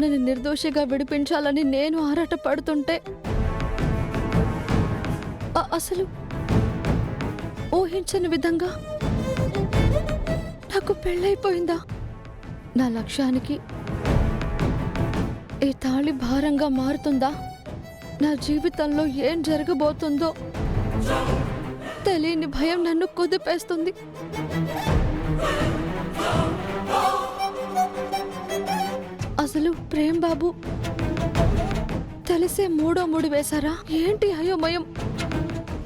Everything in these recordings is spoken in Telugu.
తనని నిర్దోషిగా విడిపించాలని నేను ఆరాటపడుతుంటే అసలు ఊహించని విధంగా నాకు పెళ్ళైపోయిందా? నా లక్ష్యానికి ఈ తాళి భారంగా మారుతుందా? నా జీవితంలో ఏం జరగబోతుందో తెలియని భయం నన్ను కుదిపేస్తుంది. అసలు ప్రేమ్ బాబు తెలిసే మూడో ముడి వేశారా ఏంటి? అయోమయం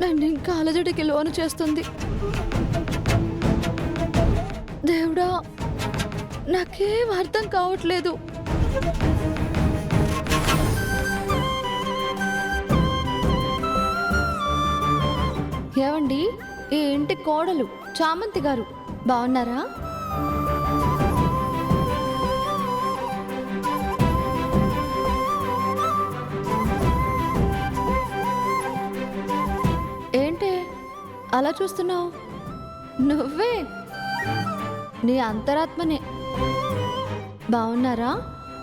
నన్ను ఇంకా అలజడికి లోను చేస్తుంది. దేవుడా, నాకేం అర్థం కావట్లేదు. ఏవండి, ఈ ఇంటి కోడలు చామంతి గారు బాగున్నారా? ఏంటి అలా చూస్తున్నావు? నువ్వే, నీ అంతరాత్మనే. బాగున్నారా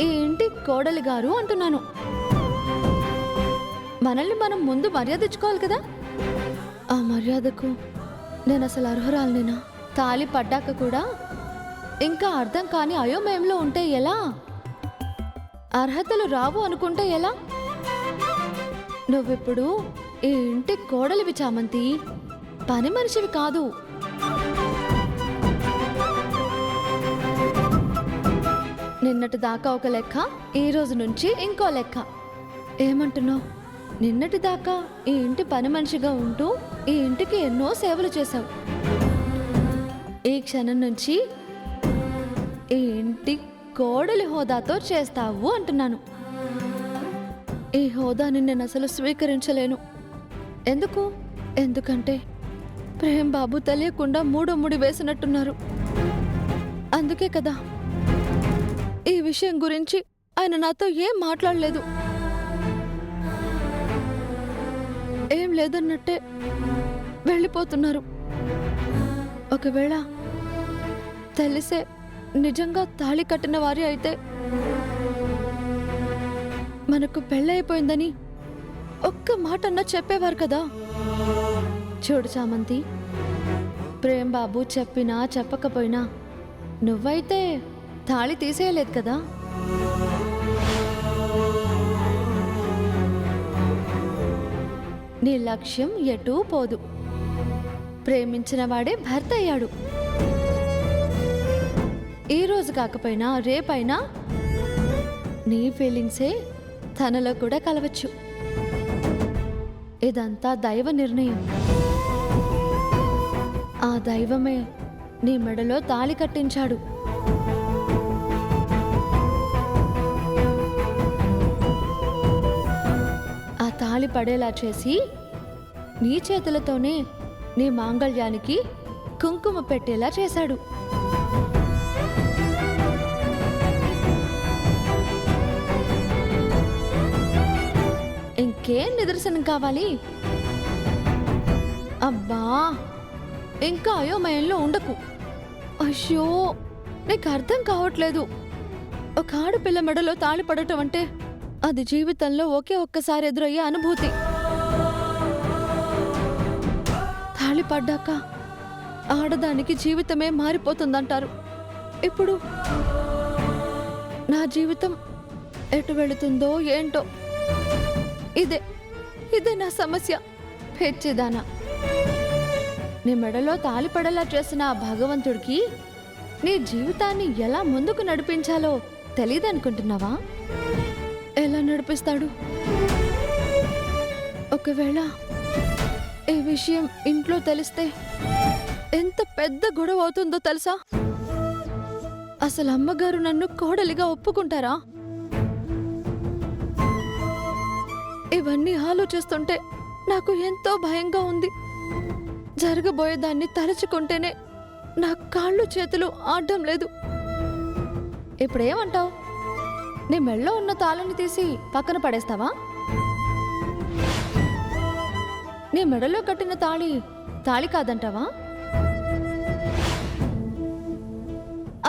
ఈ ఇంటి కోడలి గారు అంటున్నాను. మనల్ని మనం ముందు మర్యాద ఇచ్చుకోవాలి కదా. ఆ మర్యాదకు నేను అసలు అర్హురాలినేనా? తాళి పడ్డాక కూడా ఇంకా అర్థం కాని అయోమయంలో ఉంటే ఎలా? అర్హతలు రావు అనుకుంటే ఎలా? నువ్విప్పుడు ఈ ఇంటి కోడలివి చామంతి, పని మనిషివి కాదు. నిన్నటి దాకా ఒక లెక్క, ఈ రోజు నుంచి ఇంకో లెక్క. ఏమంటున్నావు? నిన్నటి దాకా ఈ ఇంటి పని మనిషిగా ఉంటూ ఈ ఇంటికి ఎన్నో సేవలు చేశావు. ఈ క్షణం నుంచి ఈ ఇంటి కోడలి హోదాతో చేస్తావు అంటున్నాను. ఈ హోదాని నేను అసలు స్వీకరించలేను. ఎందుకు? ఎందుకంటే ప్రేమ్ బాబు తెలియకుండా మూడో ముడి వేసినట్టున్నారు. అందుకే కదా ఈ విషయం గురించి ఆయన నాతో ఏం మాట్లాడలేదు. ఏం లేదన్నట్టే వెళ్ళిపోతున్నారు. ఒకవేళ తెలిసే నిజంగా తాళి కట్టిన వారి అయితే మనకు పెళ్ళైపోయిందని ఒక్క మాటన్నా చెప్పేవారు కదా. చూడు చామంతి, ప్రేమ్ బాబు చెప్పినా చెప్పకపోయినా నువ్వైతే తాళి తీసేయలేదు కదా. నీ లక్ష్యం ఎటూ పోదు. ప్రేమించిన వాడే భర్త అయ్యాడు. ఈ రోజు కాకపోయినా రేపైనా నీ ఫీలింగ్సే తనలో కూడా కలవచ్చు. ఇదంతా దైవ నిర్ణయం. ఆ దైవమే నీ మెడలో తాళి కట్టించాడు. ఆ తాళి పడేలా చేసి నీ చేతులతోనే నీ మాంగళ్యానికి కుంకుమ పెట్టేలా చేశాడు. ఇంకేం నిదర్శనం కావాలి? అబ్బా, ఇంకా అయోమయంలో ఉండకు. అయ్యో, నీకు అర్థం కావట్లేదు. ఒక ఆడపిల్ల మెడలో తాళి పడటం అంటే అది జీవితంలో ఒకే ఒక్కసారి ఎదురయ్యే అనుభూతి. తాళి పడ్డాక ఆడదానికి జీవితమే మారిపోతుందంటారు. ఇప్పుడు నా జీవితం ఎటు వెళుతుందో ఏంటో. ఇదే నా సమస్య. పెచ్చిదానా, నీ మెడలో తాళి పడేలా చేసిన ఆ భగవంతుడికి నీ జీవితాన్ని ఎలా ముందుకు నడిపించాలో తెలీదనుకుంటున్నావా? ఎలా నడిపిస్తాడు? ఒకవేళ ఈ విషయం ఇంట్లో తెలిస్తే ఎంత పెద్ద గొడవ అవుతుందో తెలుసా? అసలు అమ్మగారు నన్ను కోడలిగా ఒప్పుకుంటారా? ఇవన్నీ ఆలోచిస్తుంటే నాకు ఎంతో భయంగా ఉంది. జరగబోయేదాన్ని తలుచుకుంటేనే నా కాళ్ళు చేతులు ఆడడం లేదు. ఇప్పుడేమంటావు? నీ మెళ్ళో ఉన్న తాళని తీసి పక్కన పడేస్తావా? నీ మెడలో కట్టిన తాళి కాదంటావా?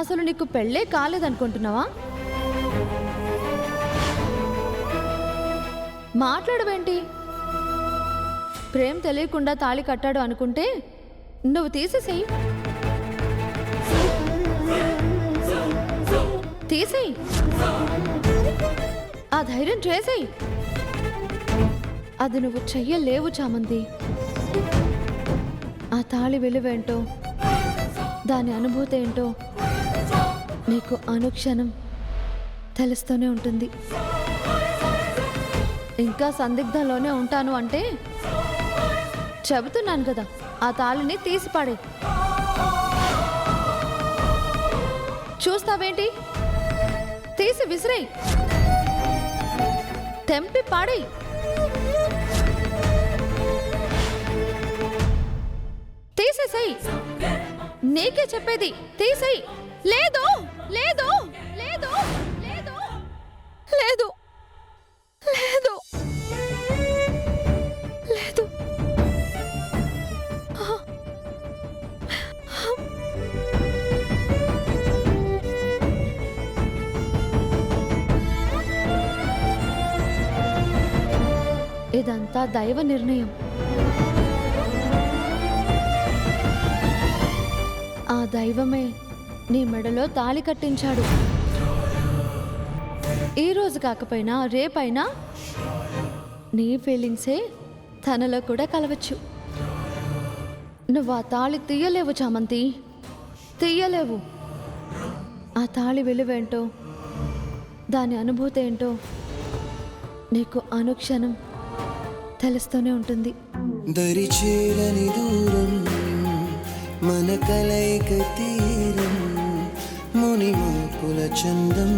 అసలు నీకు పెళ్ళే కాలేదనుకుంటున్నావా? మాట్లాడవేంటి? ప్రేమ్ తెలియకుండా తాళి కట్టాడు అనుకుంటే నువ్వు తీసేసేయి. తీసేయి, ఆ ధైర్యం చేసేయి. అది నువ్వు చెయ్యలేవు చామంతి. ఆ తాళి విలువేంటో, దాని అనుభూతి ఏంటో నీకు అనుక్షణం తెలుస్తూనే ఉంటుంది. ఇంకా సందిగ్ధంలోనే ఉంటాను అంటే చెబుతున్నాను కదా, ఆ తాళిని తీసి పాడే. చూస్తావేంటి? తీసి విసిరేయ్, తెంపి పాడేయ్. తీసేసేయ్, నీకే చెప్పేది, తీసేయ్. లేదు లేదు లేదు లేదు లేదు లేదు లేదు. ఇదంతా దైవ నిర్ణయం. ఆ దైవమే నీ మెడలో తాళి కట్టించాడు. ఈ రోజు కాకపోయినా రేపైనా నీ ఫీలింగ్సే తనలో కూడా కలవచ్చు. నువ్వు ఆ తాళి తీయలేవు చామంతి, తీయలేవు. ఆ తాళి విలువేంటో, దాని అనుభూతి ఏంటో నీకు అనుక్షణం తెలుస్తూనే ఉంటుంది. దరిచేరని దూరం మన కలయిక తీరం, మునిమాకుల చందం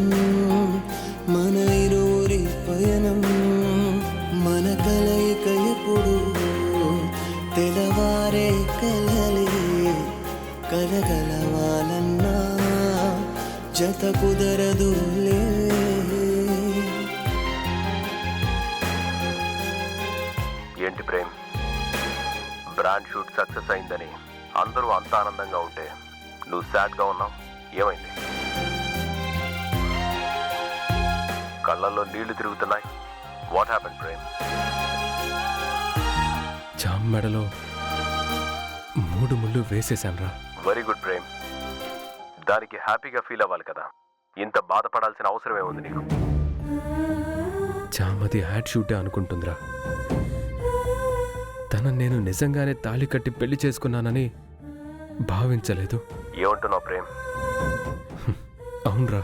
మన ఇరువురి పయనం. మన కలయిక ఎప్పుడు తెలవారే కలలే, కలగలవాలన్నా జత కుదరదులే. ఏంటి ప్రేమ్, బ్రాండ్ షూట్ సక్సెస్ అయిందని అందరూ అంత ఆనందంగా ఉంటే నువ్వు సాడ్గా ఉన్నావు, ఏమైంది? కళ్ళల్లో నీళ్లు తిరుగుతున్నాయి. What happened Prem? జామ్ మెడలో 3 ముళ్ళు వేసేశాన్రా. వెరీ గుడ్ ప్రేమ్, దానికి హ్యాపీగా ఫీల్ అవ్వాలి కదా, ఇంత బాధపడాల్సిన అవసరం ఏముంది నీకు? జామది యాడ్ షూటే అనుకుంటుందిరా. తనని నేను నిజంగానే తాళి కట్టి పెళ్లి చేసుకున్నానని భావించలేదు. ఏమంటున్నావు ప్రేమ్? అవునరా,